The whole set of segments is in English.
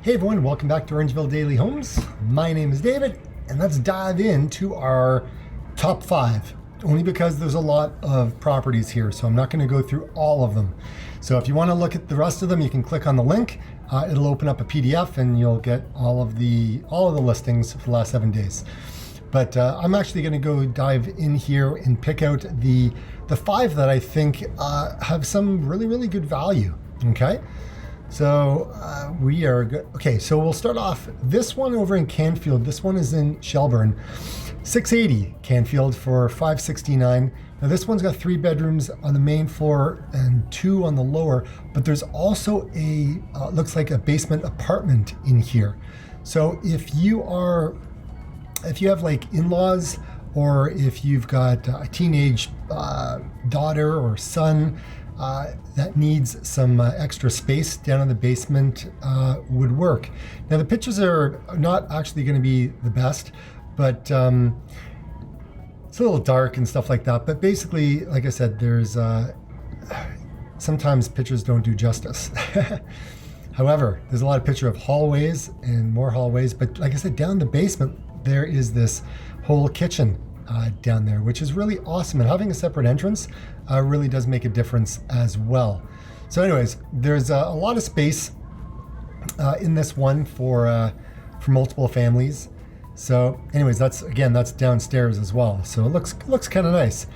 Hey everyone, welcome back to Orangeville Daily Homes. My name is David, and let's dive into our top 5, only because there's a lot of properties here, so I'm not going to go through all of them. So if you want to look at the rest of them, you can click on the link. It'll open up a PDF and you'll get all of the listings for the last 7 days. But I'm actually going to go dive in here and pick out the 5 that I think have some really good value. Okay. So we are good. Okay, so we'll start off this one over in Canfield. This one is in Shelburne, 680 Canfield for 569. Now this one's got 3 bedrooms on the main floor and 2 on the lower, but there's also a looks like a basement apartment in here. So if you have like in-laws, or if you've got a teenage daughter or son that needs some extra space down in the basement, would work. Now the pictures are not actually going to be the best, but it's a little dark and stuff like that. But basically, like I said, there's sometimes pictures don't do justice. However, there's a lot of picture of hallways and more hallways. But like I said, down in the basement, there is this whole kitchen down there, which is really awesome. And having a separate entrance really does make a difference as well. So anyways, there's a lot of space in this one for multiple families. So anyways, that's downstairs as well. So it looks kind of nice.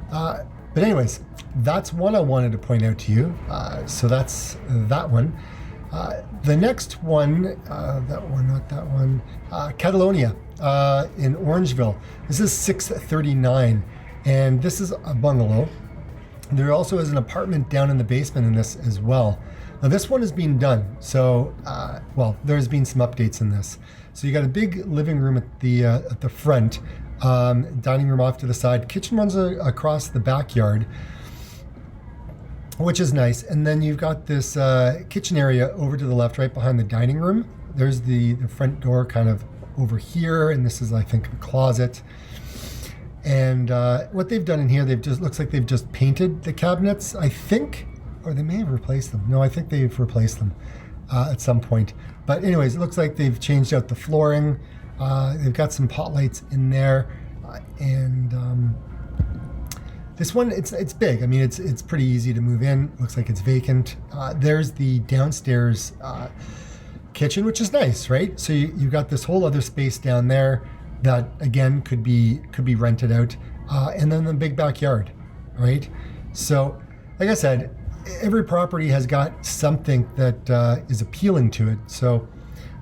But anyways, that's one I wanted to point out to you. So that's that one. The next one, Catalonia in Orangeville. This is 639, and this is a bungalow. There also is an apartment down in the basement in this as well. Now this one is being done, so there's been some updates in this. So you got a big living room at the front, dining room off to the side. Kitchen runs across the backyard, which is nice. And then you've got this kitchen area over to the left, right behind the dining room. There's the front door kind of over here, and this is, I think, a closet. And what they've done in here, looks like they've just painted the cabinets, I think, or they may have replaced them. No, I think they've replaced them at some point. But anyways, it looks like they've changed out the flooring. They've got some pot lights in there, and this one, it's big. I mean, it's pretty easy to move in. Looks like it's vacant. There's the downstairs kitchen, which is nice, right? So you've got this whole other space down there that again could be rented out, and then the big backyard, right? So, like I said, every property has got something that is appealing to it. So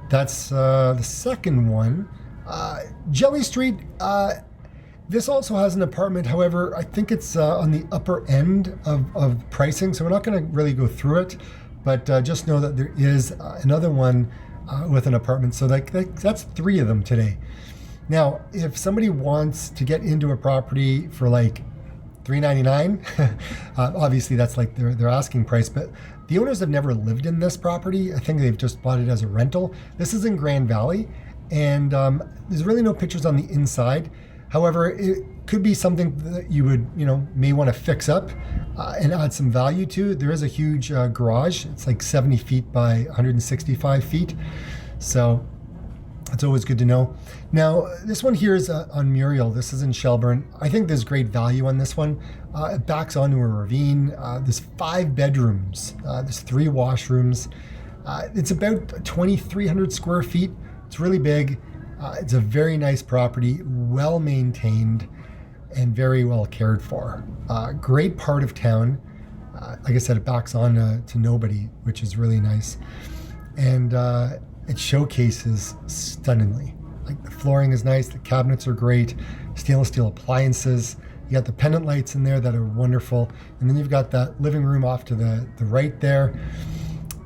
that's the second one. Jelly Street. This also has an apartment. However, I think it's on the upper end of pricing, so we're not going to really go through it. But just know that there is another one with an apartment. So that's 3 of them today. Now, if somebody wants to get into a property for like $399, obviously that's like their asking price. But the owners have never lived in this property. I think they've just bought it as a rental. This is in Grand Valley, and there's really no pictures on the inside. However, it could be something that you would, may want to fix up and add some value to. There is a huge garage. It's like 70 feet by 165 feet. So it's always good to know. Now, this one here is on Muriel. This is in Shelburne. I think there's great value on this one. It backs onto a ravine. There's 5 bedrooms. There's 3 washrooms. It's about 2,300 square feet. It's really big. It's a very nice property, well maintained, and very well cared for. Great part of town. Like I said, it backs on to nobody, which is really nice. And it showcases stunningly. Like the flooring is nice, the cabinets are great, stainless steel appliances. You got the pendant lights in there that are wonderful. And then you've got that living room off to the right there.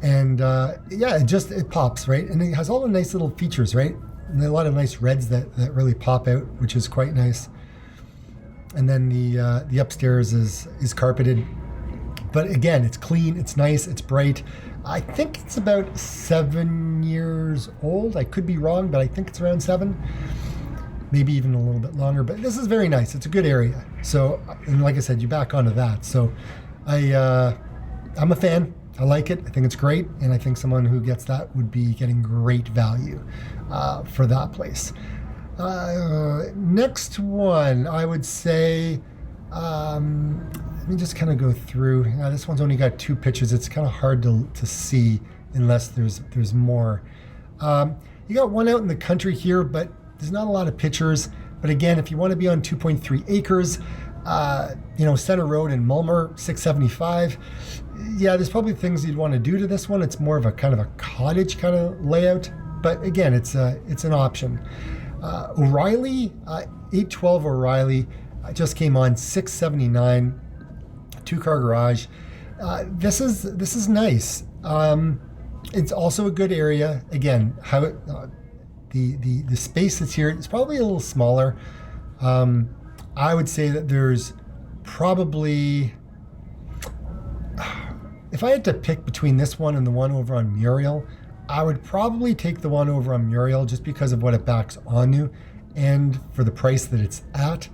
And it pops, right? And it has all the nice little features, right? And a lot of nice reds that really pop out, which is quite nice. And then the upstairs is carpeted. But again, it's clean, it's nice, it's bright. I think it's about 7 years old. I could be wrong, but I think it's around 7. Maybe even a little bit longer. But this is very nice. It's a good area. So, and like I said, you back onto that. So I'm a fan. I like it. I think it's great, and I think someone who gets that would be getting great value for that place. Next one, I would say, let me just kind of go through. This one's only got 2 pictures. It's kind of hard to see unless there's more. You got one out in the country here, but there's not a lot of pictures. But again, if you want to be on 2.3 acres, Center Road in Mulmer, 675. Yeah, there's probably things you'd want to do to this one. It's more of a kind of a cottage kind of layout, but again, it's an option. O'Reilly, 812 O'Reilly, just came on 679, 2-car garage. This is nice. It's also a good area. Again, how the space that's here is probably a little smaller. I would say that there's probably, if I had to pick between this one and the one over on Muriel, I would probably take the one over on Muriel just because of what it backs onto and for the price that it's at.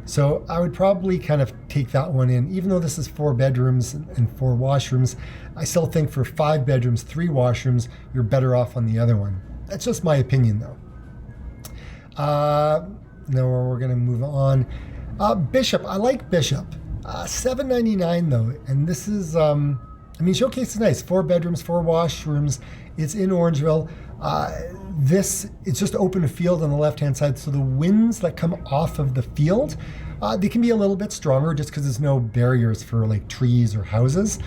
So I would probably kind of take that one in. Even though this is 4 bedrooms and 4 washrooms, I still think for 5 bedrooms, 3 washrooms, you're better off on the other one. That's just my opinion, though. Now we're going to move on. Bishop, I like Bishop. $799 though, and this is, Showcase is nice. 4 bedrooms, 4 washrooms. It's in Orangeville. It's just open field on the left-hand side, so the winds that come off of the field, they can be a little bit stronger just because there's no barriers for like trees or houses.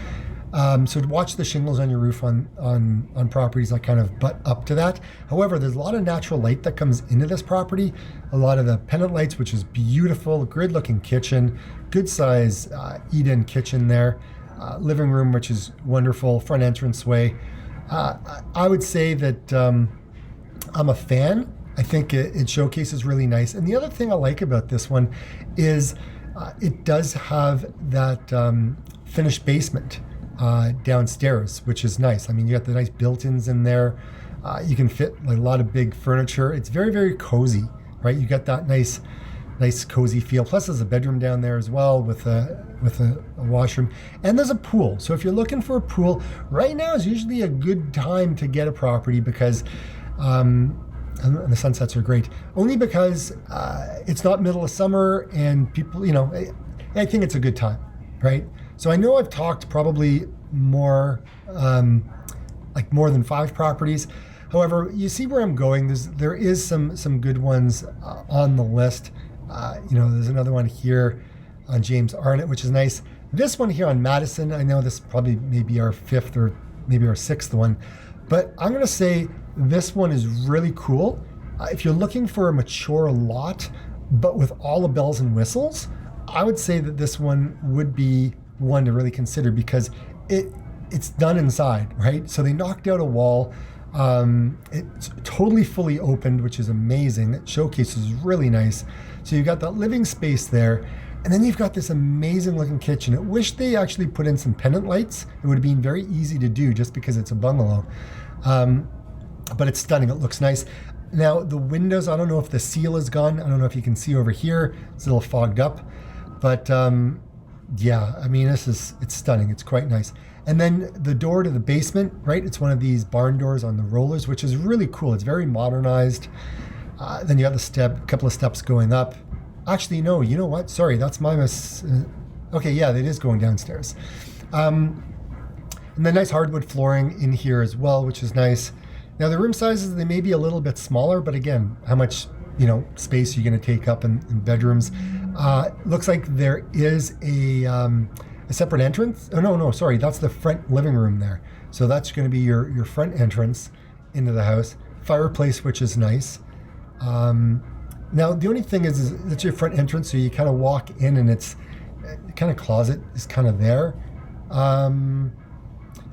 So to watch the shingles on your roof on properties that kind of butt up to that. However, there's a lot of natural light that comes into this property. A lot of the pendant lights, which is beautiful, grid-looking kitchen, good size eat-in kitchen there. Living room, which is wonderful, front entranceway. I would say that I'm a fan. I think it showcases really nice. And the other thing I like about this one is it does have that finished basement downstairs, which is nice. I mean, you got the nice built-ins in there. You can fit a lot of big furniture. It's very, very cozy, right? You got that nice cozy feel. Plus, there's a bedroom down there as well with a washroom, and there's a pool. So if you're looking for a pool, right now is usually a good time to get a property because and the sunsets are great. Only because it's not middle of summer and people, I think it's a good time, right? So I know I've talked probably more, more than 5 properties. However, you see where I'm going. There is some good ones on the list. There's another one here on James Arnott, which is nice. This one here on Madison, I know this probably maybe our 5th or maybe our 6th one, but I'm going to say this one is really cool. If you're looking for a mature lot, but with all the bells and whistles, I would say that this one would be one to really consider because it's done inside, right? So they knocked out a wall. It's totally fully opened, which is amazing. That showcase is really nice. So you've got that living space there, and then you've got this amazing looking kitchen. I wish they actually put in some pendant lights. It would have been very easy to do just because it's a bungalow. But it's stunning. It looks nice. Now the windows, I don't know if the seal is gone. I don't know if you can see over here. It's a little fogged up, but it's stunning. It's quite nice. And then the door to the basement, right? It's one of these barn doors on the rollers, which is really cool. It's very modernized. Then you got the couple of steps going up. Actually, no, you know what? Sorry, that's my okay, yeah, it is going downstairs. And then nice hardwood flooring in here as well, which is nice. Now the room sizes, they may be a little bit smaller, but again, how much space are you going to take up in bedrooms? Looks like there is a separate entrance. Oh, no, sorry. That's the front living room there. So that's going to be your front entrance into the house. Fireplace, which is nice. Now, the only thing is it's your front entrance, so you kind of walk in and it's kind of closet is kind of there.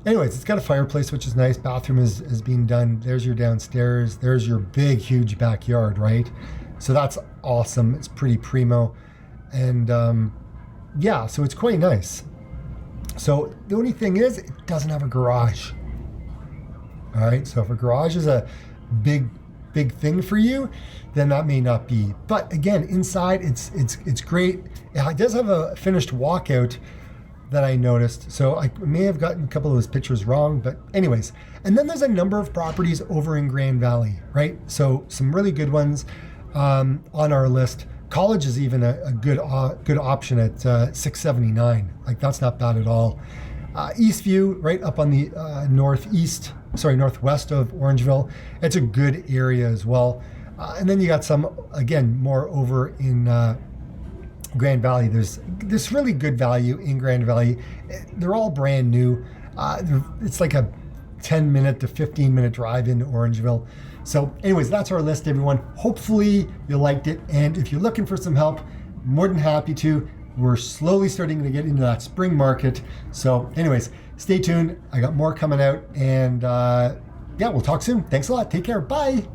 Anyways, it's got a fireplace, which is nice. Bathroom is being done. There's your downstairs. There's your big, huge backyard, right? So that's awesome. It's pretty primo. And so it's quite nice. So the only thing is it doesn't have a garage. All right, so if a garage is a big thing for you, then that may not be. But again, inside it's great. It does have a finished walkout that I noticed. So I may have gotten a couple of those pictures wrong, but anyways. And then there's a number of properties over in Grand Valley, right? So some really good ones on our list. College is even a good option at $679. Like that's not bad at all. Eastview, right up on the northwest of Orangeville. It's a good area as well. And then you got some, again, more over in Grand Valley. There's this really good value in Grand Valley. They're all brand new. It's like a 10-minute to 15-minute drive into Orangeville. So anyways, that's our list, everyone. Hopefully you liked it. And if you're looking for some help, more than happy to. We're slowly starting to get into that spring market. So anyways, stay tuned. I got more coming out. And yeah, we'll talk soon. Thanks a lot. Take care. Bye.